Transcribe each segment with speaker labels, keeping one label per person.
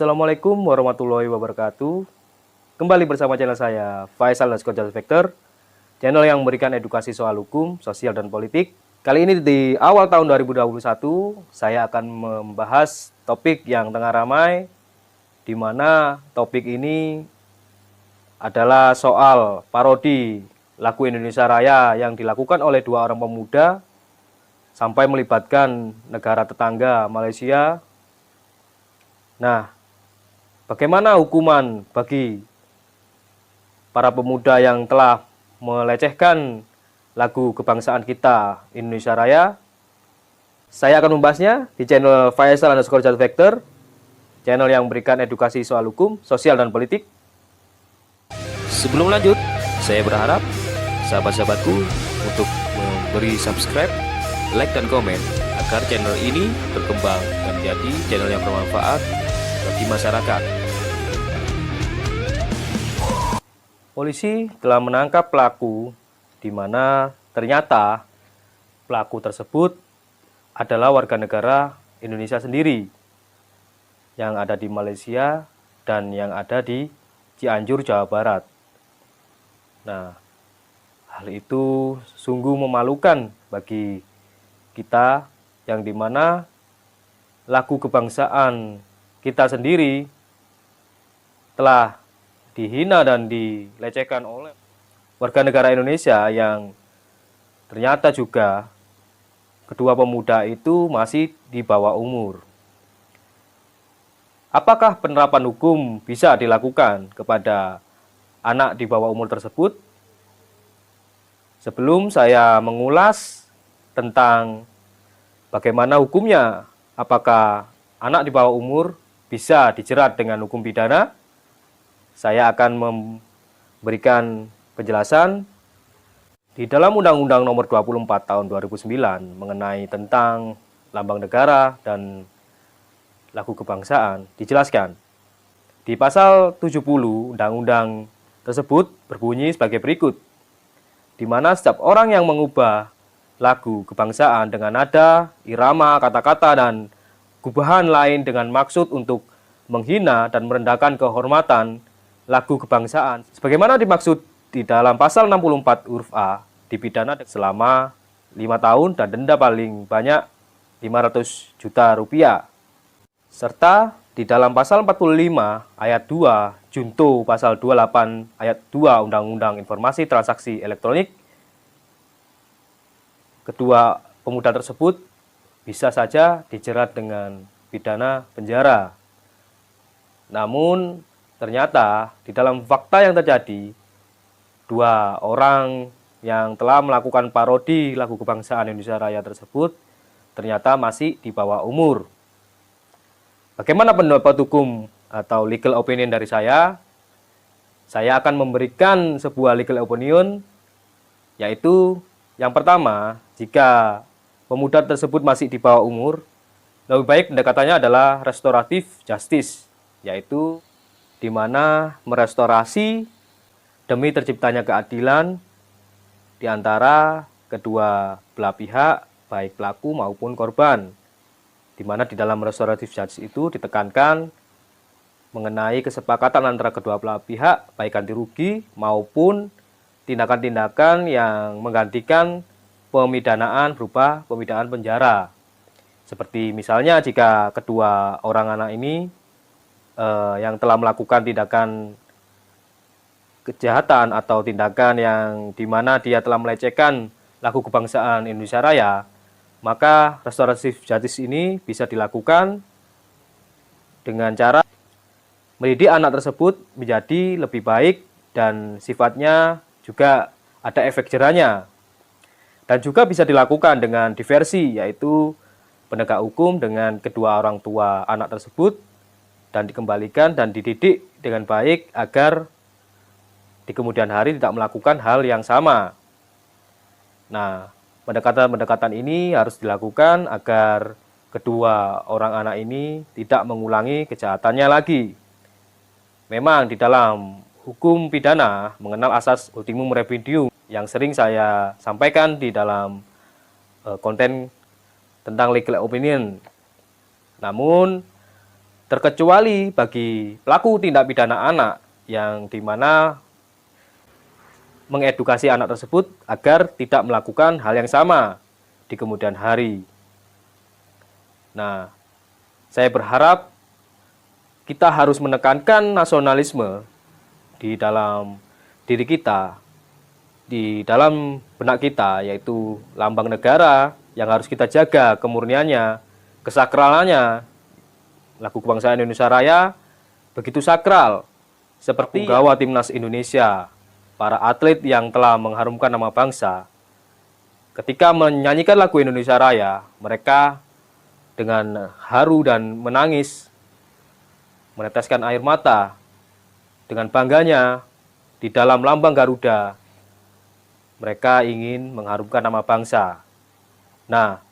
Speaker 1: Assalamualaikum warahmatullahi wabarakatuh. Kembali bersama channel saya, Faisal Lasco Vector, channel yang memberikan edukasi soal hukum, sosial, dan politik. Kali ini di awal tahun 2021, saya akan membahas topik yang tengah ramai, di mana topik ini adalah soal parodi lagu Indonesia Raya yang dilakukan oleh dua orang pemuda sampai melibatkan negara tetangga Malaysia. Nah, bagaimana hukuman bagi para pemuda yang telah melecehkan lagu kebangsaan kita Indonesia Raya? Saya akan membahasnya di channel Faisal Vector, channel yang memberikan edukasi soal hukum, sosial, dan politik. Sebelum lanjut, saya berharap sahabat-sahabatku untuk memberi subscribe, like, dan komen agar channel ini berkembang dan menjadi channel yang bermanfaat bagi masyarakat. Polisi telah menangkap pelaku, di mana ternyata pelaku tersebut adalah warga negara Indonesia sendiri yang ada di Malaysia dan yang ada di Cianjur, Jawa Barat. Nah, hal itu sungguh memalukan bagi kita, yang dimana lagu kebangsaan kita sendiri telah dihina dan dilecehkan oleh warga negara Indonesia, yang ternyata juga kedua pemuda itu masih di bawah umur. Apakah penerapan hukum bisa dilakukan kepada anak di bawah umur tersebut? Sebelum saya mengulas tentang bagaimana hukumnya, apakah anak di bawah umur bisa dijerat dengan hukum pidana, saya akan memberikan penjelasan di dalam Undang-Undang Nomor 24 Tahun 2009 mengenai tentang lambang negara dan lagu kebangsaan. Dijelaskan di pasal 70 Undang-Undang tersebut berbunyi sebagai berikut, di mana setiap orang yang mengubah lagu kebangsaan dengan nada, irama, kata-kata, dan gubahan lain dengan maksud untuk menghina dan merendahkan kehormatan lagu kebangsaan sebagaimana dimaksud di dalam pasal 64 huruf A, dipidana selama 5 tahun dan denda paling banyak 500 juta rupiah. Serta di dalam pasal 45 ayat 2 junto pasal 28 ayat 2 Undang-Undang Informasi Transaksi Elektronik, kedua pemuda tersebut bisa saja dijerat dengan pidana penjara. Namun ternyata di dalam fakta yang terjadi, dua orang yang telah melakukan parodi lagu kebangsaan Indonesia Raya tersebut ternyata masih di bawah umur. Bagaimana pendapat hukum atau legal opinion dari saya? Saya akan memberikan sebuah legal opinion, yaitu yang pertama, jika pemuda tersebut masih di bawah umur, lebih baik pendekatannya adalah restoratif justice, yaitu di mana merestorasi demi terciptanya keadilan di antara kedua belah pihak, baik pelaku maupun korban. Di mana di dalam restoratif justice itu ditekankan mengenai kesepakatan antara kedua belah pihak, baik ganti rugi maupun tindakan-tindakan yang menggantikan pemidanaan berupa pemidanaan penjara. Seperti misalnya jika kedua orang anak ini yang telah melakukan tindakan kejahatan atau tindakan yang dimana dia telah melecehkan lagu kebangsaan Indonesia Raya, maka restoratif justice ini bisa dilakukan dengan cara mendidik anak tersebut menjadi lebih baik dan sifatnya juga ada efek jerahnya. Dan juga bisa dilakukan dengan diversi, yaitu penegak hukum dengan kedua orang tua anak tersebut dan dikembalikan dan dididik dengan baik agar di kemudian hari tidak melakukan hal yang sama. Nah, pendekatan-pendekatan ini harus dilakukan agar kedua orang anak ini tidak mengulangi kejahatannya lagi. Memang di dalam hukum pidana mengenal asas ultimum remedium yang sering saya sampaikan di dalam konten tentang legal opinion. Namun terkecuali bagi pelaku tindak pidana anak yang dimana mengedukasi anak tersebut agar tidak melakukan hal yang sama di kemudian hari. Nah, saya berharap kita harus menekankan nasionalisme di dalam diri kita, di dalam benak kita, yaitu lambang negara yang harus kita jaga kemurniannya, kesakralannya. Lagu Kebangsaan Indonesia Raya begitu sakral, seperti punggawa timnas Indonesia, para atlet yang telah mengharumkan nama bangsa. Ketika menyanyikan lagu Indonesia Raya, mereka dengan haru dan menangis, meneteskan air mata, dengan bangganya di dalam lambang Garuda, mereka ingin mengharumkan nama bangsa. Nah,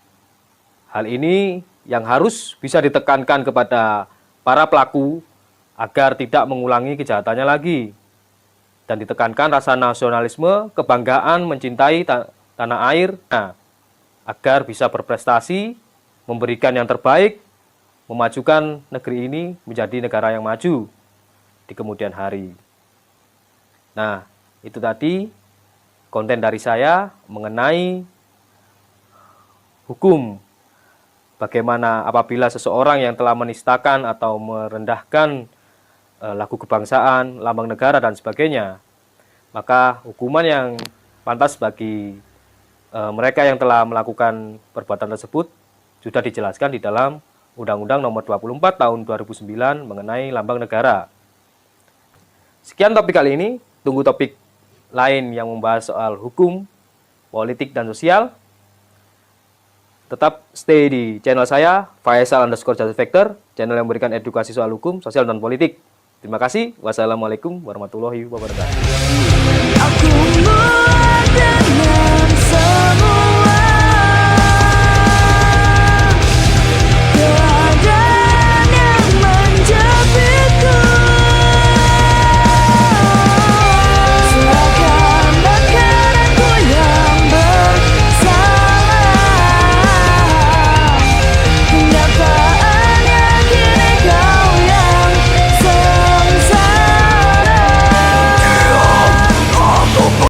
Speaker 1: hal ini yang harus bisa ditekankan kepada para pelaku agar tidak mengulangi kejahatannya lagi. Dan ditekankan rasa nasionalisme, kebanggaan mencintai tanah air, agar bisa berprestasi, memberikan yang terbaik, memajukan negeri ini menjadi negara yang maju di kemudian hari. Nah, itu tadi konten dari saya mengenai hukum. Bagaimana apabila seseorang yang telah menistakan atau merendahkan lagu kebangsaan, lambang negara, dan sebagainya, maka hukuman yang pantas bagi mereka yang telah melakukan perbuatan tersebut sudah dijelaskan di dalam Undang-Undang Nomor 24 Tahun 2009 mengenai lambang negara. Sekian topik kali ini, tunggu topik lain yang membahas soal hukum, politik, dan sosial. Tetap stay di channel saya, Faisal_Justice_Factor, channel yang memberikan edukasi soal hukum, sosial, dan politik. Terima kasih. Wassalamualaikum warahmatullahi wabarakatuh.